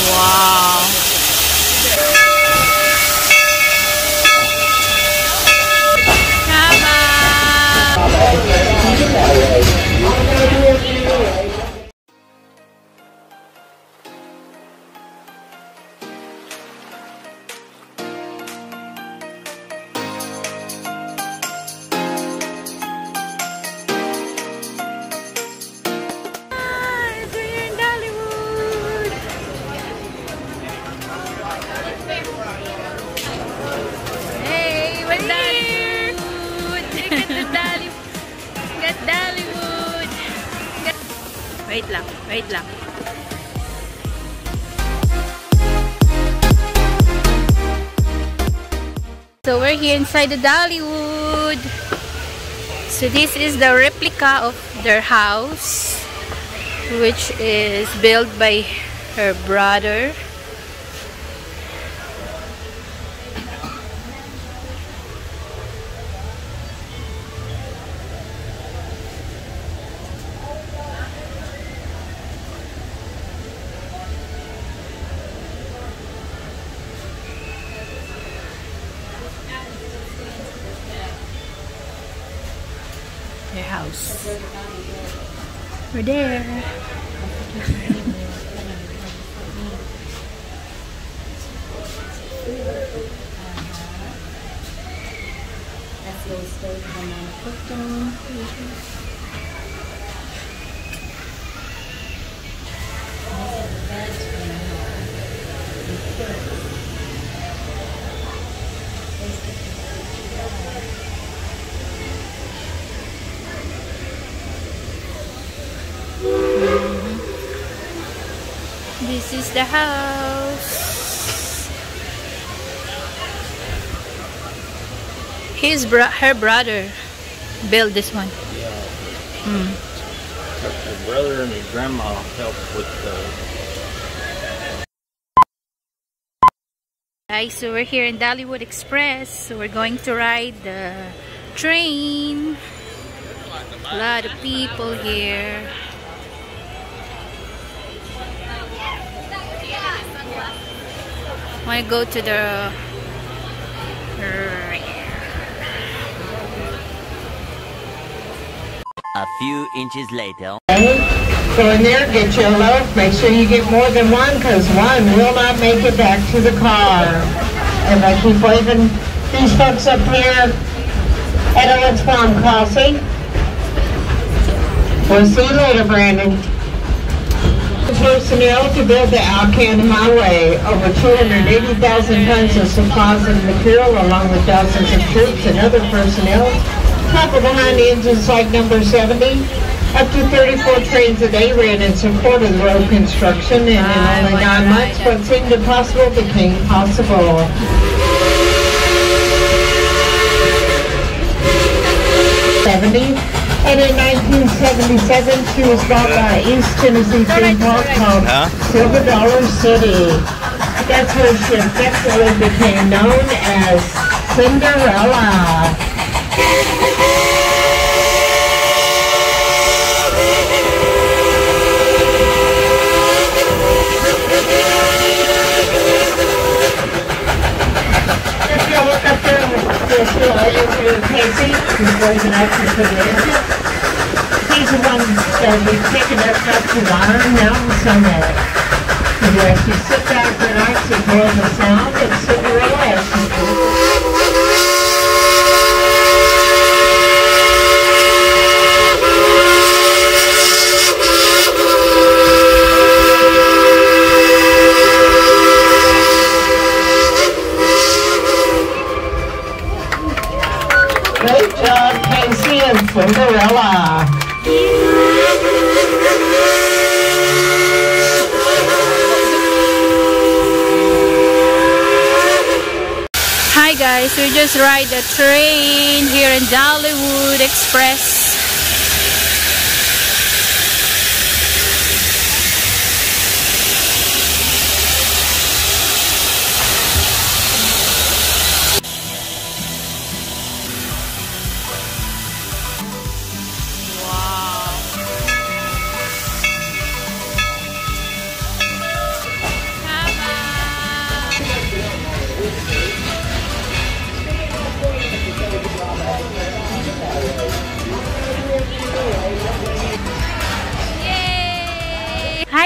Wow. We're in Dollywood. Hey, we're Dollywood. Look at the Dollywood. Got Dollywood. Wait lang, wait lang. So we're here inside the Dollywood. So this is the replica of their house, which is built by her brother. Their house. We're there. That's the old stove my mom cooked on. This is the house. Her brother built this one. Yeah. Her brother and his grandma helped with Guys, so we're here in Dollywood Express. So we're going to ride the train. A lot of people here. Want to go to the A few inches later. Go in there, get you a loaf. Make sure you get more than one, because one will not make it back to the car. And I keep waving these folks up here at Owens Farm Crossing. We'll see you later, Brandon. Personnel to build the Alcan Highway. Over 280,000 tons of supplies and material, along with thousands of troops and other personnel. Couple behind engines like number 70. Up to 34 trains a day ran in support of the road construction, and in only 9 months, what seemed impossible became possible. And in 1977, she was bought by East Tennessee theme park called Silver Dollar City. That's where she effectively became known as Cinderella. If you look up there with this little Casey, who's waving up to the engine. He's the one that we've taken us up to Iron Mountain Summit. And as you sit back and relax, enjoy the sound of Cinderella as Great job, Casey and Cinderella. Hi guys, we just ride the train here in Dollywood Express. Wow.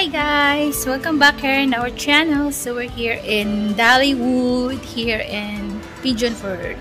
Hi guys, welcome back here in our channel. So we're here in Dollywood, here in Pigeon Forge,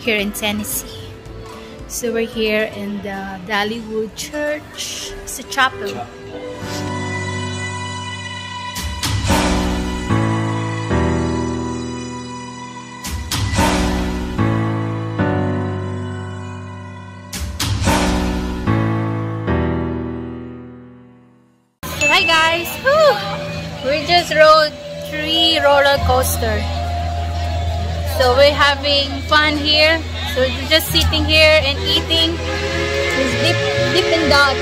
here in Tennessee. So we're here in the Dollywood church. It's a chapel. Hi guys! Whew. We just rode 3 roller coasters. So we're having fun here. So we're just sitting here and eating this Dippin' Dots.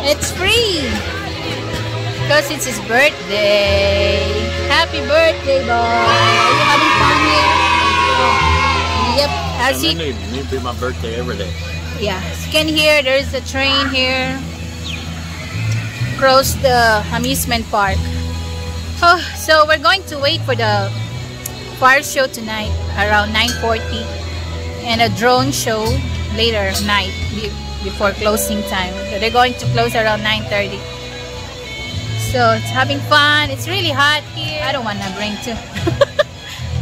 It's free because it's his birthday. Happy birthday, boy! Are you having fun here? Yep. As you need to be my birthday every day. Yeah, as you can hear, there's a train here across the amusement park. Oh, so we're going to wait for the fire show tonight around 9:40 and a drone show later night before closing time. So they're going to close around 9:30. So it's having fun. It's really hot here. I don't want to bring too.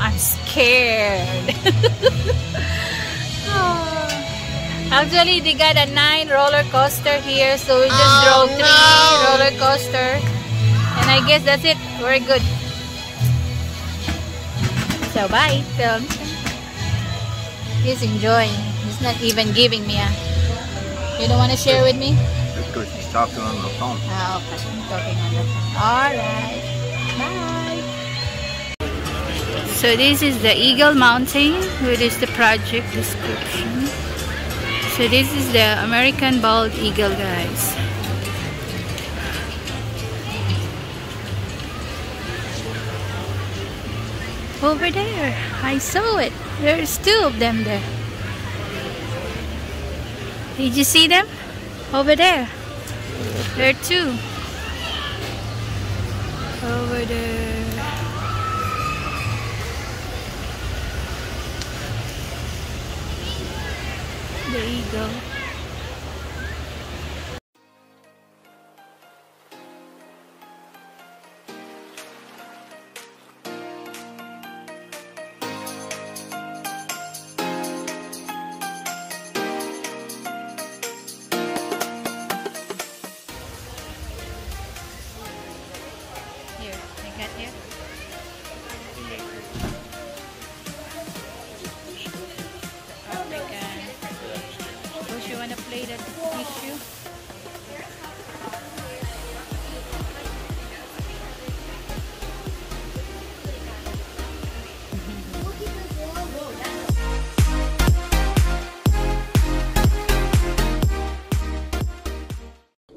I'm scared. Oh. Actually, they got a 9 roller coaster here, so we just drove 3 roller coaster, and I guess that's it. We're good. So bye. He's enjoying. He's not even giving me a. You don't want to share with me? Because she's talking on the phone. Ah, okay. I'm talking on the phone. All right. Bye. So this is the Eagle Mountain. What is the project description? So this is the American bald eagle, guys. Over there, I saw it. There's 2 of them there. Did you see them? Over there. There are 2. Over there. The eagle. Here, I got here. You want to play that issue?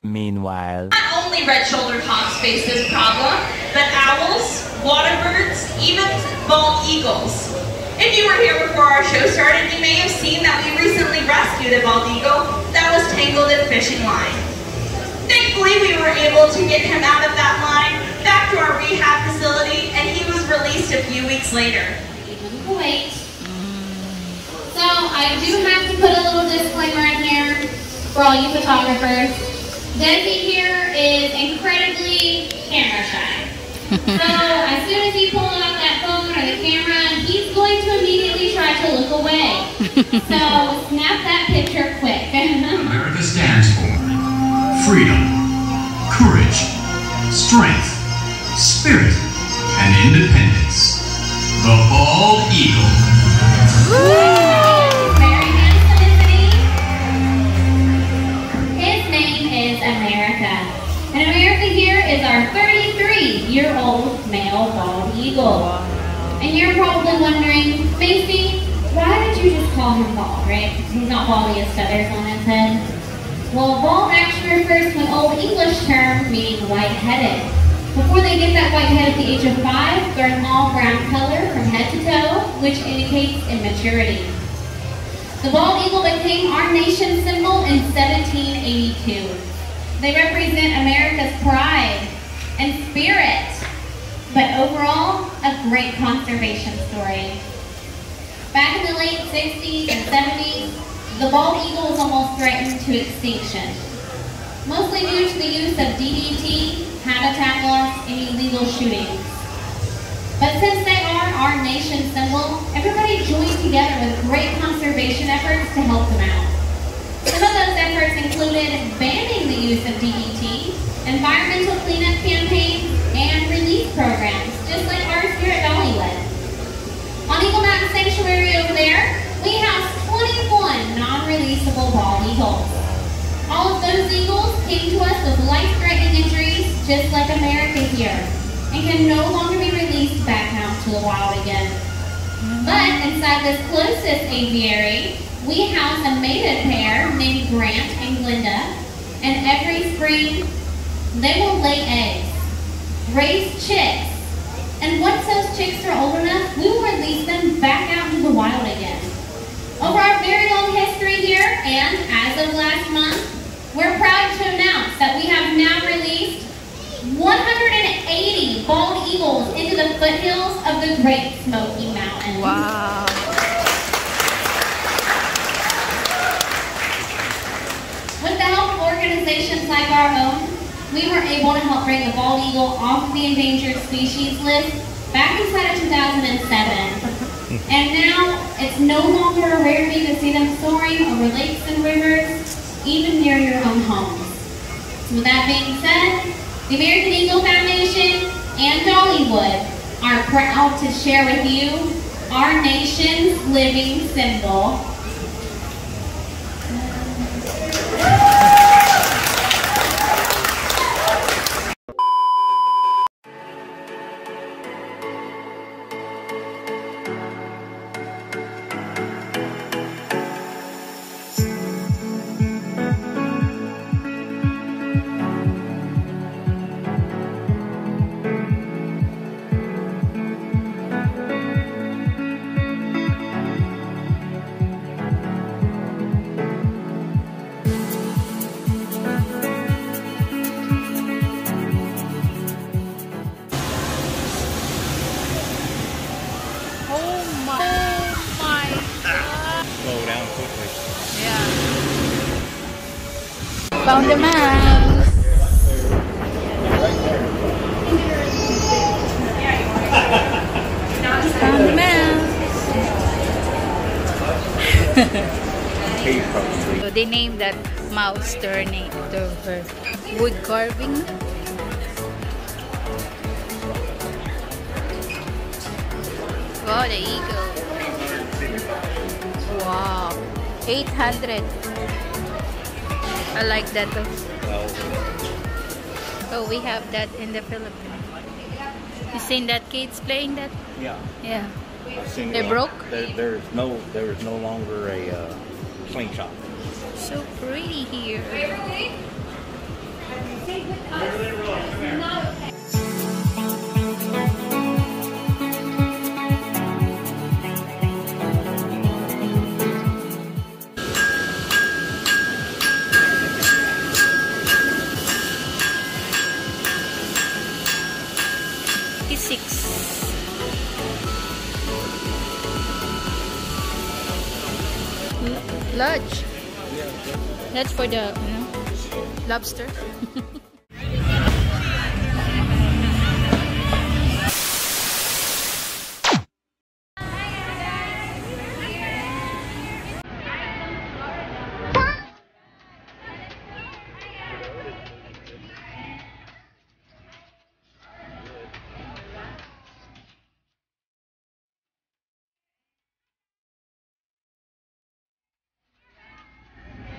Meanwhile, Not only red-shouldered hawks face this problem, but owls, water birds, even bald eagles. If you were here before our show started, you may have seen that we recently rescued a bald eagle that was tangled in fishing line. Thankfully, we were able to get him out of that line, back to our rehab facility, and he was released a few weeks later. Wait. So I do have to put a little disclaimer in here for all you photographers. Desi here is incredibly camera shy. So as soon as you pull out that phone or the camera, he's going to immediately try to look away. So snap that picture quick. America stands for freedom, courage, strength, spirit, and independence. The bald eagle. Very handsome, isn't he? His name is America. And America here is our 33-year-old male bald eagle. And you're probably wondering, Macy, why did you just call him bald, right? He's not bald, he has feathers on his head. Well, bald actually refers to an old English term meaning white-headed. Before they get that white head at the age of 5, they're an all-brown color from head to toe, which indicates immaturity. The bald eagle became our nation's symbol in 1782. They represent America's pride and spirit, but overall, a great conservation story. Back in the late 60s and 70s, the bald eagle was almost threatened to extinction. mostly due to the use of DDT, habitat loss, and illegal shootings. But since they are our nation's symbol, everybody joined together with great conservation efforts to help them out. Some of those efforts included banning the use of DDT, environmental cleanup campaigns, and release programs, just like ours here at Dollywood. On Eagle Mountain Sanctuary over there, we have 21 non-releasable bald eagles. All of those eagles came to us with life-threatening injuries, just like America here, and can no longer be released back out to the wild again. But inside this closest aviary, we house a mated pair named Grant and Glinda, and every spring, they will lay eggs, raise chicks, and once those chicks are old enough, we will release them back out into the wild again. Over our very long history here, and as of last month, we're proud to announce that we have now released 180 bald eagles into the foothills of the Great Smoky Mountains. Wow. With the help of organizations like our own, we were able to help bring the bald eagle off of the endangered species list back inside of 2007. And now it's no longer a rarity to see them soaring over lakes and rivers, even near your own homes. So with that being said, the American Eagle Foundation and Dollywood are proud to share with you our nation's living symbol. Slow down quickly. Yeah. Found the mouse. Found the mouse. So they named that mouse to her wood carving. Oh, the eagle. Wow, 800. I like that too. Oh, we have that in the Philippines. You seen that kids playing that? Yeah. Yeah. I've seen They it. broke? There is no longer a slingshot. So pretty here. Lodge. That's for the, lobster.